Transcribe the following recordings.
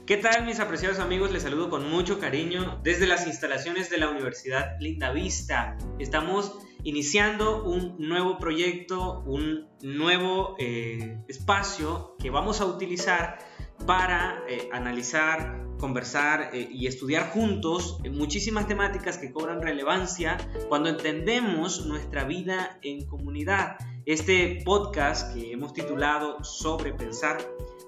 ¿Qué tal, mis apreciados amigos? Les saludo con mucho cariño desde las instalaciones de la Universidad Lindavista. Estamos iniciando un nuevo proyecto, un nuevo espacio que vamos a utilizar para analizar, conversar y estudiar juntos muchísimas temáticas que cobran relevancia cuando entendemos nuestra vida en comunidad. Este podcast que hemos titulado Sobre Pensar,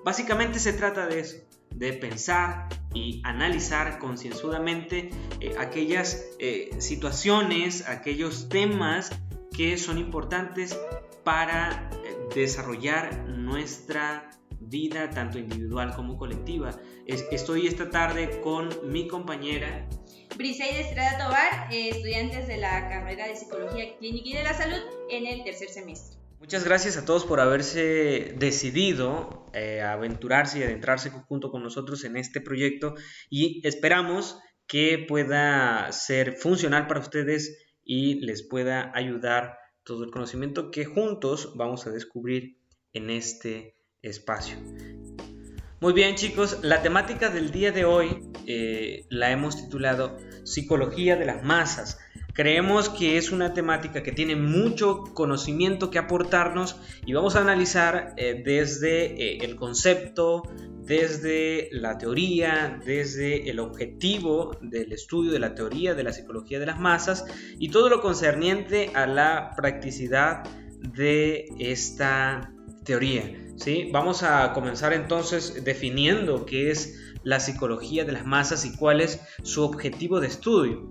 básicamente se trata de eso, de pensar y analizar concienzudamente aquellas situaciones, aquellos temas que son importantes para desarrollar nuestra vida, tanto individual como colectiva. Estoy esta tarde con mi compañera Briseida Estrada Tobar, estudiantes de la carrera de Psicología Clínica y de la Salud en el tercer semestre. Muchas gracias a todos por haberse decidido a aventurarse y adentrarse junto con nosotros en este proyecto, y esperamos que pueda ser funcional para ustedes y les pueda ayudar todo el conocimiento que juntos vamos a descubrir en este espacio. Muy bien, chicos, la temática del día de hoy la hemos titulado Psicología de las Masas. Creemos que es una temática que tiene mucho conocimiento que aportarnos y vamos a analizar desde el concepto, desde la teoría, desde el objetivo del estudio de la teoría de la psicología de las masas y todo lo concerniente a la practicidad de esta teoría, ¿sí? Vamos a comenzar entonces definiendo qué es la psicología de las masas y cuál es su objetivo de estudio.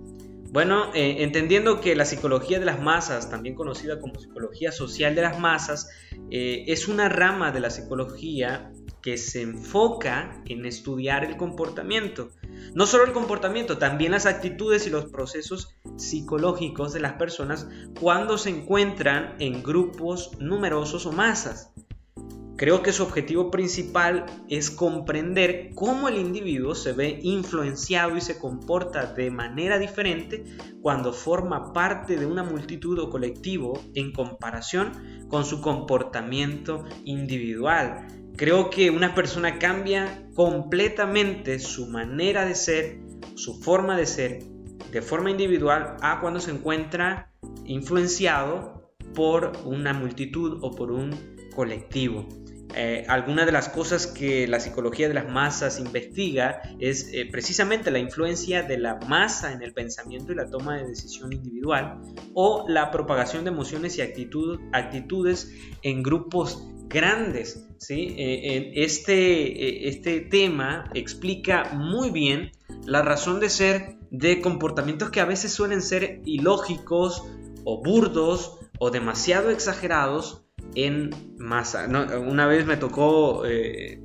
Bueno, entendiendo que la psicología de las masas, también conocida como psicología social de las masas, es una rama de la psicología que se enfoca en estudiar el comportamiento. No solo el comportamiento, también las actitudes y los procesos psicológicos de las personas cuando se encuentran en grupos numerosos o masas. Creo que su objetivo principal es comprender cómo el individuo se ve influenciado y se comporta de manera diferente cuando forma parte de una multitud o colectivo en comparación con su comportamiento individual. Creo que una persona cambia completamente su manera de ser, su forma de ser, de forma individual a cuando se encuentra influenciado por una multitud o por un colectivo. Algunas de las cosas que la psicología de las masas investiga es precisamente la influencia de la masa en el pensamiento y la toma de decisión individual, o la propagación de emociones y actitudes en grupos grandes, ¿sí? Este tema explica muy bien la razón de ser de comportamientos que a veces suelen ser ilógicos o burdos o demasiado exagerados en masa. Una vez me tocó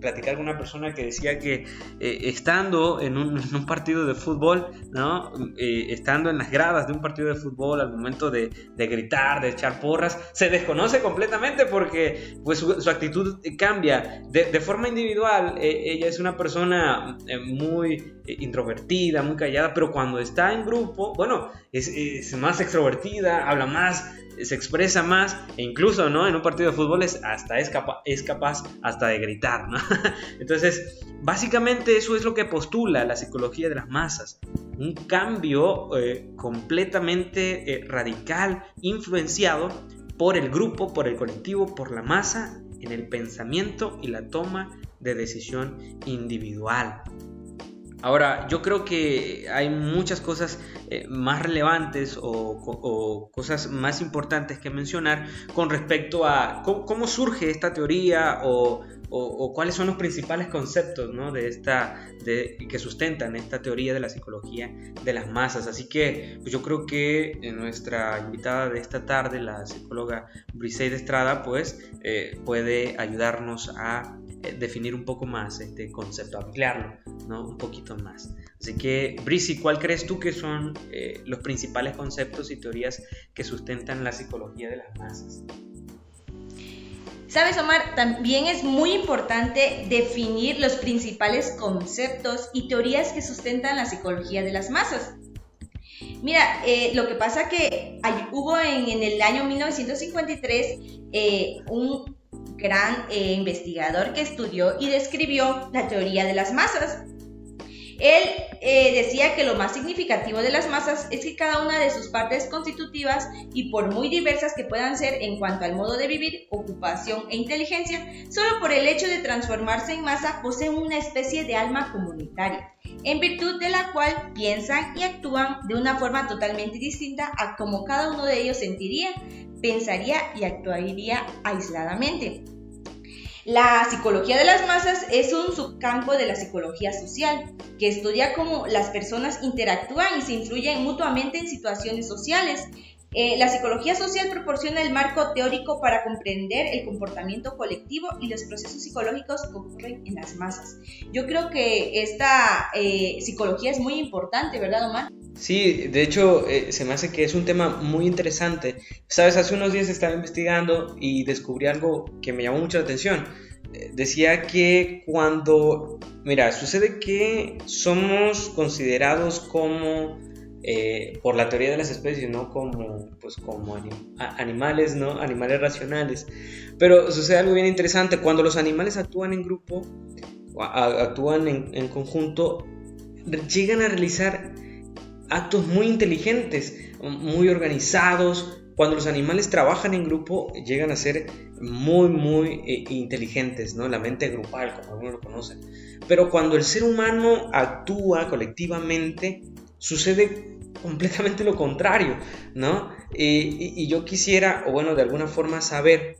platicar con una persona que decía que estando en un partido de fútbol, ¿no? Estando en las gradas de un partido de fútbol, al momento de gritar, de echar porras, se desconoce completamente porque pues, su actitud cambia. De forma individual, ella es una persona muy introvertida, muy callada, pero cuando está en grupo, bueno, es más extrovertida, habla más, se expresa más, e incluso, ¿no? En un partido de fútbol es capaz hasta de gritar, ¿no? Entonces, básicamente eso es lo que postula la psicología de las masas, un cambio completamente radical, influenciado por el grupo, por el colectivo, por la masa, en el pensamiento y la toma de decisión individual. Ahora, yo creo que hay muchas cosas más relevantes o cosas más importantes que mencionar con respecto a cómo surge esta teoría o cuáles son los principales conceptos, ¿no? que sustentan esta teoría de la psicología de las masas. Así que pues yo creo que nuestra invitada de esta tarde, la psicóloga Briseida Estrada, pues puede ayudarnos a definir un poco más este concepto, ampliarlo, ¿no? Un poquito más. Así que, Brisi, ¿cuál crees tú que son los principales conceptos y teorías que sustentan la psicología de las masas? Sabes, Omar, también es muy importante definir los principales conceptos y teorías que sustentan la psicología de las masas. Mira, lo que pasa que hubo en el año 1953 un gran investigador que estudió y describió la teoría de las masas. Él decía que lo más significativo de las masas es que cada una de sus partes constitutivas, y por muy diversas que puedan ser en cuanto al modo de vivir, ocupación e inteligencia, solo por el hecho de transformarse en masa poseen una especie de alma comunitaria, en virtud de la cual piensan y actúan de una forma totalmente distinta a como cada uno de ellos sentiría, pensaría y actuaría aisladamente. La psicología de las masas es un subcampo de la psicología social, que estudia cómo las personas interactúan y se influyen mutuamente en situaciones sociales. La psicología social proporciona el marco teórico para comprender el comportamiento colectivo y los procesos psicológicos que ocurren en las masas. Yo creo que esta psicología es muy importante, ¿verdad, Omar? Sí, de hecho, se me hace que es un tema muy interesante. Sabes, hace unos días estaba investigando y descubrí algo que me llamó mucho la atención. Decía que mira, sucede que somos considerados como, por la teoría de las especies, ¿no? Como animales, ¿no? Animales racionales. Pero sucede algo bien interesante. Cuando los animales actúan en grupo, actúan en conjunto, llegan a realizar actos muy inteligentes, muy organizados. Cuando los animales trabajan en grupo, llegan a ser muy inteligentes, ¿no? La mente grupal, como algunos lo conocen. Pero cuando el ser humano actúa colectivamente, sucede completamente lo contrario, ¿no? Y yo quisiera, o bueno, de alguna forma saber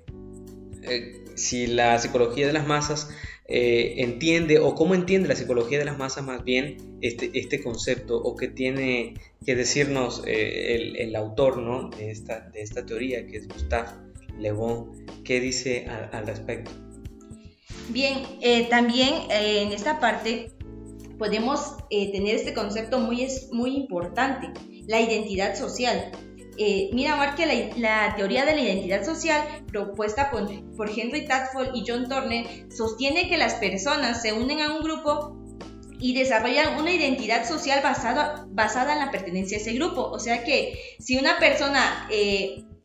si la psicología de las masas entiende, o cómo entiende la psicología de las masas más bien este concepto, o qué tiene que decirnos el autor, ¿no? de esta teoría, que es Gustave Le Bon. ¿Qué dice al respecto? Bien, también en esta parte podemos tener este concepto muy importante, la identidad social. Mira, Omar, que la teoría de la identidad social propuesta por Henry Tadford y John Turner sostiene que las personas se unen a un grupo y desarrollan una identidad social basada en la pertenencia a ese grupo. O sea que si una persona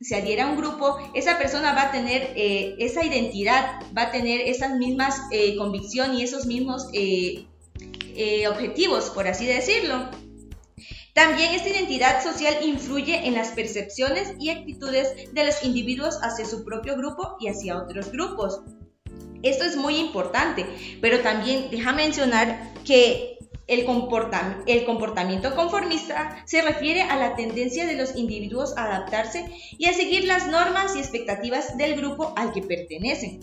se adhiere a un grupo, esa persona va a tener esa identidad, va a tener esas mismas convicciones y esos mismos objetivos, por así decirlo. También esta identidad social influye en las percepciones y actitudes de los individuos hacia su propio grupo y hacia otros grupos. Esto es muy importante, pero también deja mencionar que el comportamiento conformista se refiere a la tendencia de los individuos a adaptarse y a seguir las normas y expectativas del grupo al que pertenecen,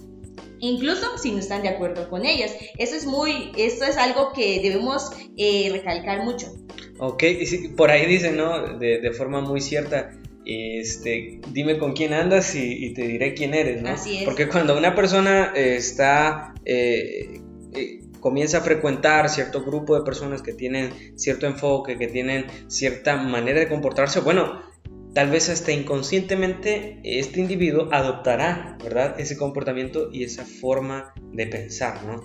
incluso si no están de acuerdo con ellas. Esto es algo que debemos recalcar mucho. Ok, sí, por ahí dicen, ¿no? De forma muy cierta, dime con quién andas y te diré quién eres, ¿no? Así es. Porque cuando una persona comienza a frecuentar cierto grupo de personas que tienen cierto enfoque, que tienen cierta manera de comportarse, bueno, tal vez hasta inconscientemente este individuo adoptará, ¿verdad?, ese comportamiento y esa forma de pensar, ¿no?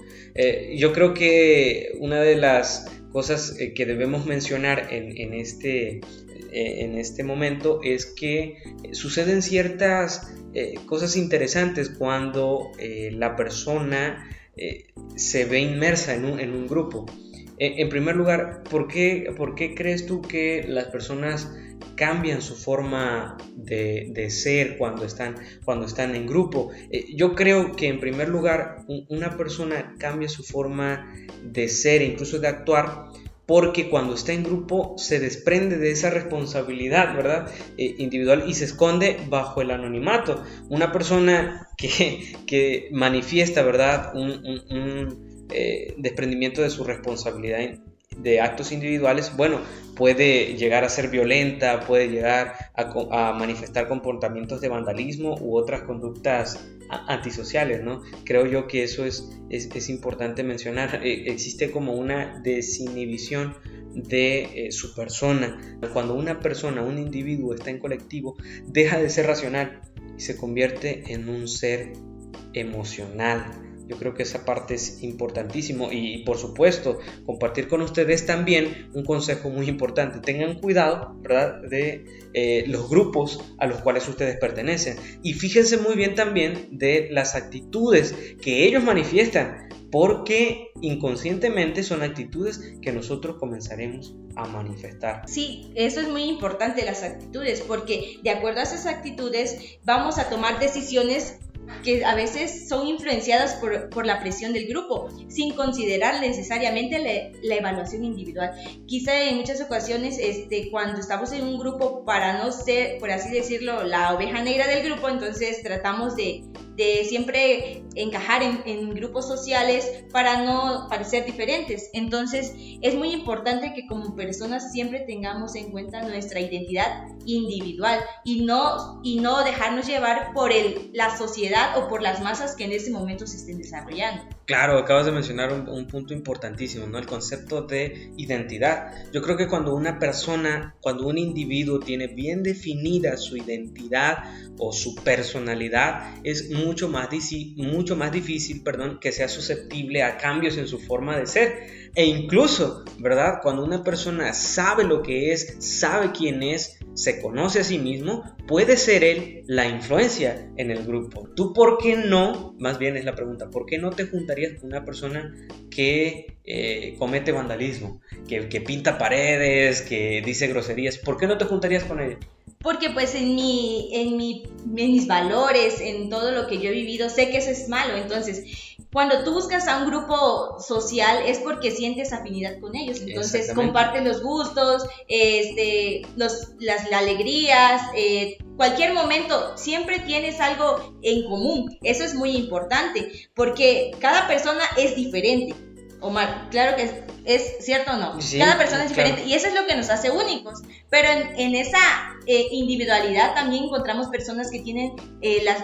Yo creo que una de las cosas que debemos mencionar en este momento es que suceden ciertas cosas interesantes cuando la persona se ve inmersa en un grupo. En primer lugar, ¿por qué crees tú que las personas cambian su forma de ser cuando están en grupo? Yo creo que en primer lugar una persona cambia su forma de ser, incluso de actuar, porque cuando está en grupo se desprende de esa responsabilidad, ¿verdad?, individual, y se esconde bajo el anonimato. Una persona que manifiesta, ¿verdad?, un desprendimiento de su responsabilidad de actos individuales, bueno, puede llegar a ser violenta, puede llegar a manifestar comportamientos de vandalismo u otras conductas antisociales, ¿no? Creo yo que eso es importante mencionar. Existe como una desinhibición de su persona. Cuando una persona, un individuo está en colectivo, deja de ser racional y se convierte en un ser emocional. Yo creo que esa parte es importantísimo y, por supuesto, compartir con ustedes también un consejo muy importante. Tengan cuidado, ¿verdad?, de los grupos a los cuales ustedes pertenecen, y fíjense muy bien también de las actitudes que ellos manifiestan porque inconscientemente son actitudes que nosotros comenzaremos a manifestar. Sí, eso es muy importante, las actitudes, porque de acuerdo a esas actitudes vamos a tomar decisiones que a veces son influenciadas por la presión del grupo, sin considerar necesariamente la evaluación individual. Quizá en muchas ocasiones, cuando estamos en un grupo, para no ser, por así decirlo, la oveja negra del grupo, entonces tratamos de siempre encajar en grupos sociales para no parecer diferentes. Entonces es muy importante que como personas siempre tengamos en cuenta nuestra identidad individual y no dejarnos llevar por la sociedad o por las masas que en ese momento se estén desarrollando. Claro, acabas de mencionar un punto importantísimo, ¿no? El concepto de identidad. Yo creo que cuando un individuo tiene bien definida su identidad o su personalidad, es mucho más difícil, que sea susceptible a cambios en su forma de ser. E incluso, ¿verdad? Cuando una persona sabe lo que es, sabe quién es, se conoce a sí mismo, puede ser él la influencia en el grupo. ¿Tú por qué no? Más bien es la pregunta, ¿por qué no te juntarías con una persona que comete vandalismo, que pinta paredes, que dice groserías? ¿Por qué no te juntarías con ella? Porque pues en mis valores, en todo lo que yo he vivido, sé que eso es malo. Entonces, cuando tú buscas a un grupo social es porque sientes afinidad con ellos. Entonces, comparten los gustos, las alegrías, cualquier momento, siempre tienes algo en común. Eso es muy importante, porque cada persona es diferente. Omar, claro que es cierto o no, sí, cada persona es diferente, claro. Y eso es lo que nos hace únicos, pero en esa individualidad también encontramos personas que tienen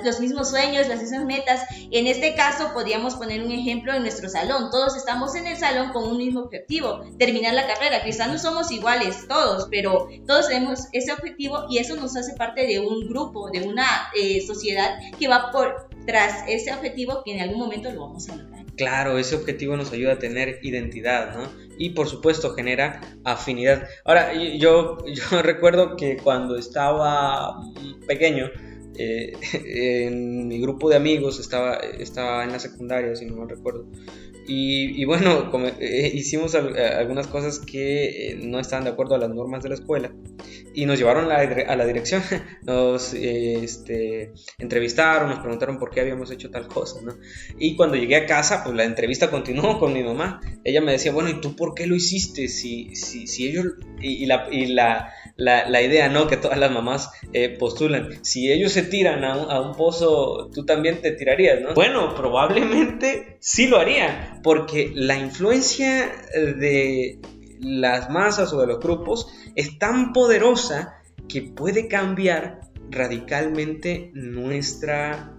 los mismos sueños, las mismas metas. En este caso podríamos poner un ejemplo en nuestro salón. Todos estamos en el salón con un mismo objetivo, terminar la carrera. Quizás no somos iguales todos, pero todos tenemos ese objetivo y eso nos hace parte de un grupo, de una sociedad que va tras ese objetivo, que en algún momento lo vamos a lograr. Claro, ese objetivo nos ayuda a tener identidad, ¿no? Y por supuesto genera afinidad. Ahora, yo recuerdo que cuando estaba pequeño, en mi grupo de amigos, estaba en la secundaria, si no mal recuerdo, y bueno, hicimos algunas cosas que no estaban de acuerdo a las normas de la escuela y nos llevaron a la dirección, nos entrevistaron, nos preguntaron por qué habíamos hecho tal cosa, ¿no? Y cuando llegué a casa, pues la entrevista continuó con mi mamá. Ella me decía, bueno, ¿y tú por qué lo hiciste? Si ellos, y la idea, ¿no?, que todas las mamás postulan, si ellos se tiran a un pozo, tú también te tirarías, ¿no? Bueno, probablemente sí lo haría, porque la influencia de las masas o de los grupos es tan poderosa que puede cambiar radicalmente nuestra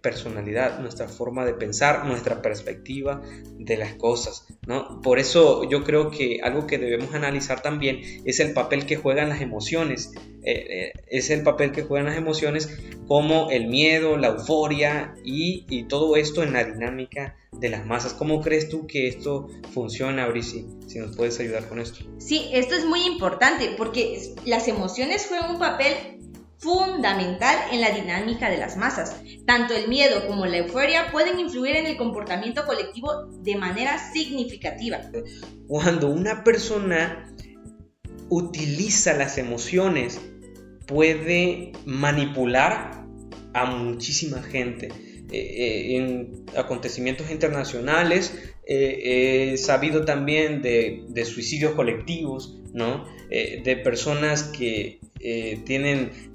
personalidad, nuestra forma de pensar, nuestra perspectiva de las cosas, ¿no? Por eso yo creo que algo que debemos analizar también es el papel que juegan las emociones. Es el papel que juegan las emociones, como el miedo, la euforia y todo esto en la dinámica de las masas. ¿Cómo crees tú que esto funciona, Brici? Si nos puedes ayudar con esto. Sí, esto es muy importante porque las emociones juegan un papel fundamental en la dinámica de las masas. Tanto el miedo como la euforia pueden influir en el comportamiento colectivo de manera significativa. Cuando una persona utiliza las emociones, puede manipular a muchísima gente. En acontecimientos internacionales he sabido también de suicidios colectivos, ¿no? De personas que tienen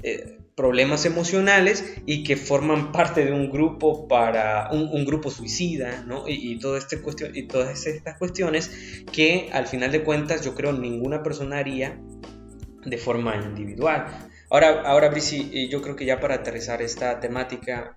problemas emocionales y que forman parte de un grupo un grupo suicida, ¿no? Y todas estas cuestiones que al final de cuentas yo creo ninguna persona haría de forma individual. Ahora Brici, yo creo que ya para aterrizar esta temática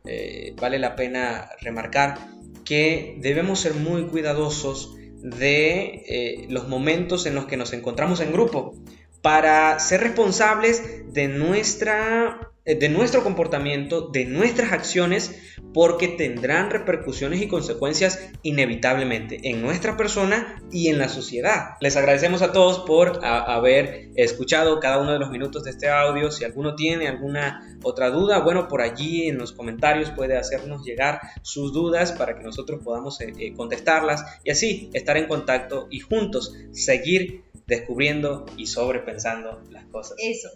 vale la pena remarcar que debemos ser muy cuidadosos de los momentos en los que nos encontramos en grupo, para ser responsables de nuestra de nuestro comportamiento, de nuestras acciones, porque tendrán repercusiones y consecuencias inevitablemente en nuestra persona y en la sociedad. Les agradecemos a todos por haber escuchado cada uno de los minutos de este audio. Si alguno tiene alguna otra duda, bueno, por allí en los comentarios puede hacernos llegar sus dudas para que nosotros podamos contestarlas y así estar en contacto y juntos seguir descubriendo y sobrepensando las cosas. Eso.